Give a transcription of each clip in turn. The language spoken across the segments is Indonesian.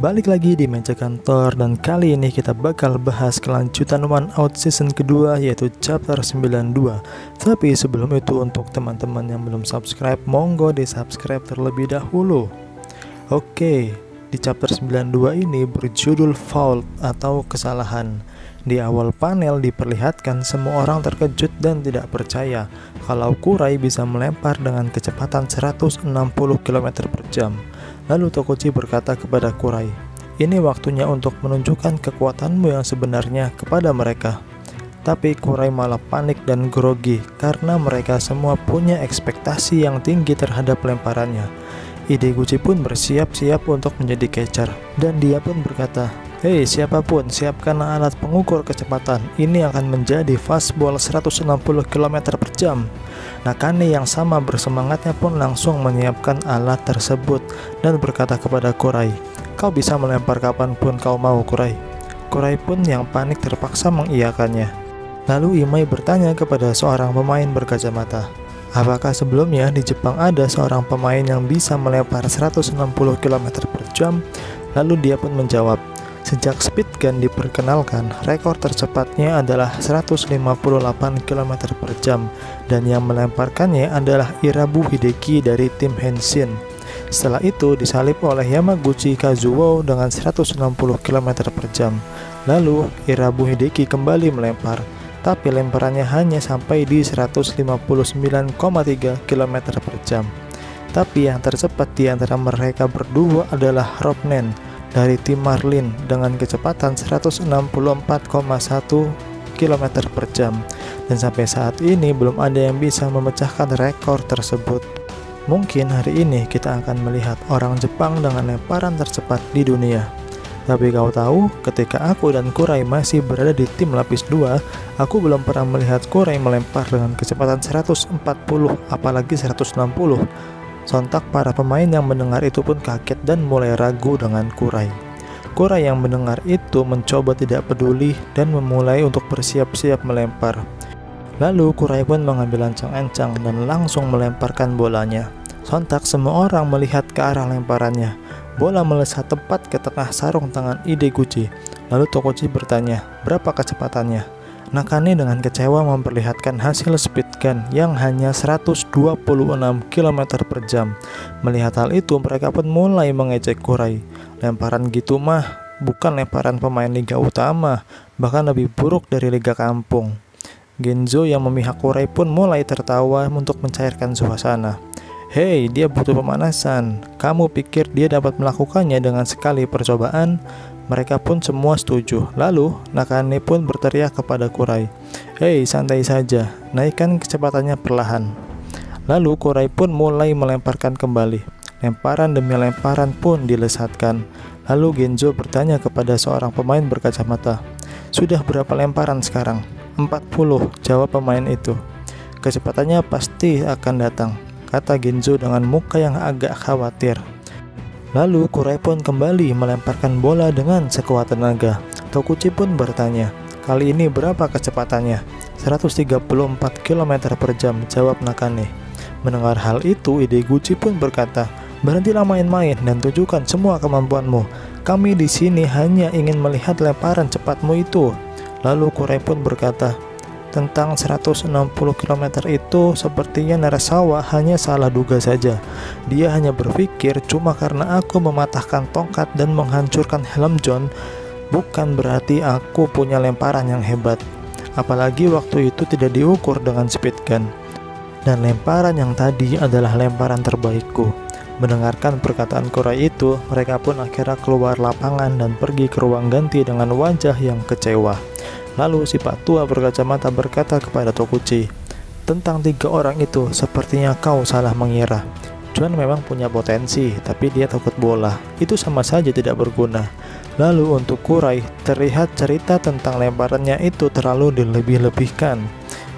Balik lagi di meja kantor, dan kali ini kita bakal bahas kelanjutan One Out season kedua, yaitu chapter 92. Tapi sebelum itu, untuk teman-teman yang belum subscribe, monggo di subscribe terlebih dahulu. Oke, di chapter 92 ini berjudul Fault atau kesalahan. Di awal panel diperlihatkan semua orang terkejut dan tidak percaya kalau Kurai bisa melempar dengan kecepatan 160 km per jam. Lalu Tokuchi berkata kepada Kurai, "Ini waktunya untuk menunjukkan kekuatanmu yang sebenarnya kepada mereka." Tapi Kurai malah panik dan grogi karena mereka semua punya ekspektasi yang tinggi terhadap lemparannya. Ideguchi pun bersiap-siap untuk menjadi catcher, dan dia pun berkata, "Hei siapapun, siapkan alat pengukur kecepatan. Ini akan menjadi fastball 160 km per jam." Nakane yang sama bersemangatnya pun langsung menyiapkan alat tersebut dan berkata kepada Kurai, "Kau bisa melempar kapanpun kau mau, Kurai." Kurai pun yang panik terpaksa mengiyakannya. Lalu Imai bertanya kepada seorang pemain berkacamata, apakah sebelumnya di Jepang ada seorang pemain yang bisa melempar 160 km per jam? Lalu dia pun menjawab, sejak speed gun diperkenalkan, rekor tercepatnya adalah 158 km per jam, dan yang melemparkannya adalah Irabu Hideki dari tim Henshin. Setelah itu disalip oleh Yamaguchi Kazuo dengan 160 km per jam. Lalu Irabu Hideki kembali melempar, tapi lemparannya hanya sampai di 159,3 km per jam. Tapi yang tercepat di antara mereka berdua adalah Robnen dari tim Marlin dengan kecepatan 164,1 km per jam, dan sampai saat ini belum ada yang bisa memecahkan rekor tersebut. Mungkin hari ini kita akan melihat orang Jepang dengan lemparan tercepat di dunia. Tapi kau tahu, ketika aku dan Kurai masih berada di tim lapis 2, aku belum pernah melihat Kurai melempar dengan kecepatan 140 apalagi 160. Sontak para pemain yang mendengar itu pun kaget dan mulai ragu dengan Kurai. Kurai yang mendengar itu mencoba tidak peduli dan memulai untuk bersiap-siap melempar. Lalu Kurai pun mengambil ancang-ancang dan langsung melemparkan bolanya. Sontak semua orang melihat ke arah lemparannya. Bola melesat tepat ke tengah sarung tangan Ideguchi. Lalu Tokuchi bertanya, berapa kecepatannya? Nakane dengan kecewa memperlihatkan hasil speed gun yang hanya 126 km per jam. Melihat hal itu, mereka pun mulai mengejek Kurai. Lemparan gitu mah bukan lemparan pemain liga utama, bahkan lebih buruk dari liga kampung. Genzo yang memihak Kurai pun mulai tertawa untuk mencairkan suasana. "Hei, dia butuh pemanasan. Kamu pikir dia dapat melakukannya dengan sekali percobaan?" Mereka pun semua setuju. Lalu Nakane pun berteriak kepada Kurai, "Hei, santai saja, naikkan kecepatannya perlahan." Lalu Kurai pun mulai melemparkan kembali. Lemparan demi lemparan pun dilesatkan. Lalu Genzo bertanya kepada seorang pemain berkacamata, "Sudah berapa lemparan sekarang?" 40, jawab pemain itu. "Kecepatannya pasti akan datang," kata Genzo dengan muka yang agak khawatir. Lalu Kurai pun kembali melemparkan bola dengan sekuat tenaga. Tokuchi pun bertanya, "Kali ini berapa kecepatannya?" 134 km per jam, jawab Nakane. Mendengar hal itu, Ideguchi pun berkata, "Berhentilah main-main dan tunjukkan semua kemampuanmu. Kami di sini hanya ingin melihat lemparan cepatmu itu." Lalu Kurai pun berkata, "Tentang 160 km itu, sepertinya Narasawa hanya salah duga saja. Dia hanya berpikir cuma karena aku mematahkan tongkat dan menghancurkan helm John, bukan berarti aku punya lemparan yang hebat. Apalagi waktu itu tidak diukur dengan speed gun. Dan lemparan yang tadi adalah lemparan terbaikku." Mendengarkan perkataan Kurai itu, mereka pun akhirnya keluar lapangan dan pergi ke ruang ganti dengan wajah yang kecewa. Lalu si Pak Tua berkacamata berkata kepada Tokuchi, "Tentang 3 orang itu, sepertinya kau salah mengira. Juan memang punya potensi, tapi dia takut bola. Itu sama saja tidak berguna." Lalu untuk Kurai, terlihat cerita tentang lemparannya itu terlalu dilebih-lebihkan.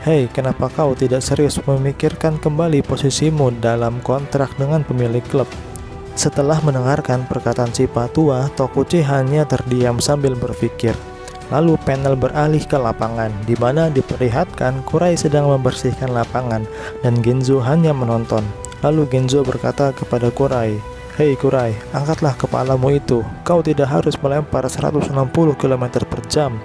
"Hei, kenapa kau tidak serius memikirkan kembali posisimu dalam kontrak dengan pemilik klub?" Setelah mendengarkan perkataan si Pak Tua, Tokuchi hanya terdiam sambil berpikir. Lalu panel beralih ke lapangan, di mana diperlihatkan Kurai sedang membersihkan lapangan dan Genzo hanya menonton. Lalu Genzo berkata kepada Kurai, Hei Kurai, angkatlah kepalamu itu. Kau tidak harus melempar 160 km per jam.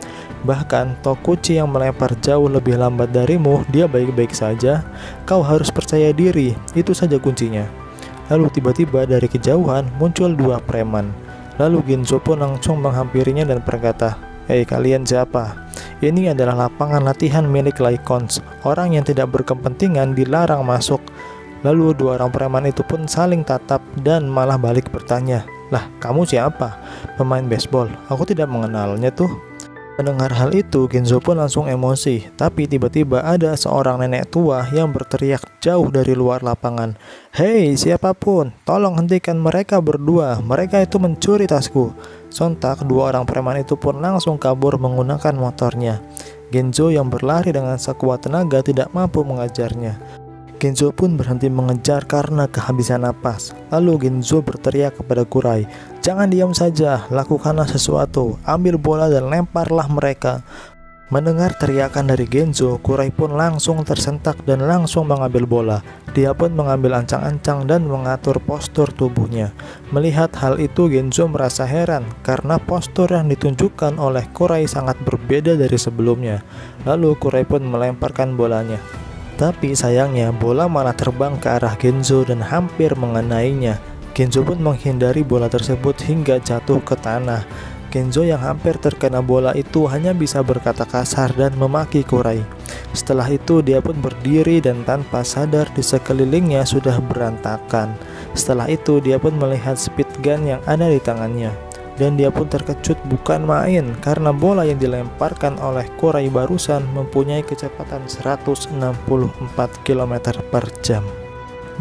Bahkan Tokuchi yang melempar jauh lebih lambat darimu, dia baik-baik saja. Kau harus percaya diri, itu saja kuncinya. Lalu tiba-tiba dari kejauhan muncul dua preman. Lalu Ginzo pun langsung menghampirinya dan berkata, "Hei kalian siapa? Ini adalah lapangan latihan milik Lycons. Orang yang tidak berkepentingan dilarang masuk." Lalu dua orang preman itu pun saling tatap dan malah balik bertanya, "Lah, kamu siapa?" "Pemain baseball. Aku tidak mengenalnya tuh." Mendengar hal itu, Ginzo pun langsung emosi. Tapi tiba-tiba ada seorang nenek tua yang berteriak jauh dari luar lapangan, "Hei, siapapun, tolong hentikan mereka berdua. Mereka itu mencuri tasku." Sontak, dua orang preman itu pun langsung kabur menggunakan motornya. Ginzo yang berlari dengan sekuat tenaga tidak mampu mengejarnya. Ginzo pun berhenti mengejar karena kehabisan napas. Lalu Ginzo berteriak kepada Kurai, "Jangan diam saja, lakukanlah sesuatu, ambil bola dan lemparlah mereka." Mendengar teriakan dari Ginzo, Kurai pun langsung tersentak dan langsung mengambil bola. Dia pun mengambil ancang-ancang dan mengatur postur tubuhnya. Melihat hal itu, Ginzo merasa heran karena postur yang ditunjukkan oleh Kurai sangat berbeda dari sebelumnya. Lalu Kurai pun melemparkan bolanya. Tapi sayangnya bola malah terbang ke arah Ginzo dan hampir mengenainya. Ginzo pun menghindari bola tersebut hingga jatuh ke tanah. Ginzo yang hampir terkena bola itu hanya bisa berkata kasar dan memaki Kurai. Setelah itu dia pun berdiri dan tanpa sadar di sekelilingnya sudah berantakan. Setelah itu dia pun melihat speed gun yang ada di tangannya. Dan dia pun terkejut bukan main karena bola yang dilemparkan oleh Kurai barusan mempunyai kecepatan 164 km per jam.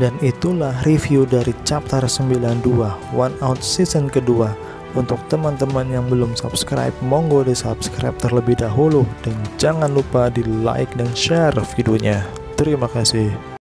Dan itulah review dari chapter 92 One Out season kedua. Untuk teman-teman yang belum subscribe, monggo di subscribe terlebih dahulu dan jangan lupa di like dan share videonya. Terima kasih.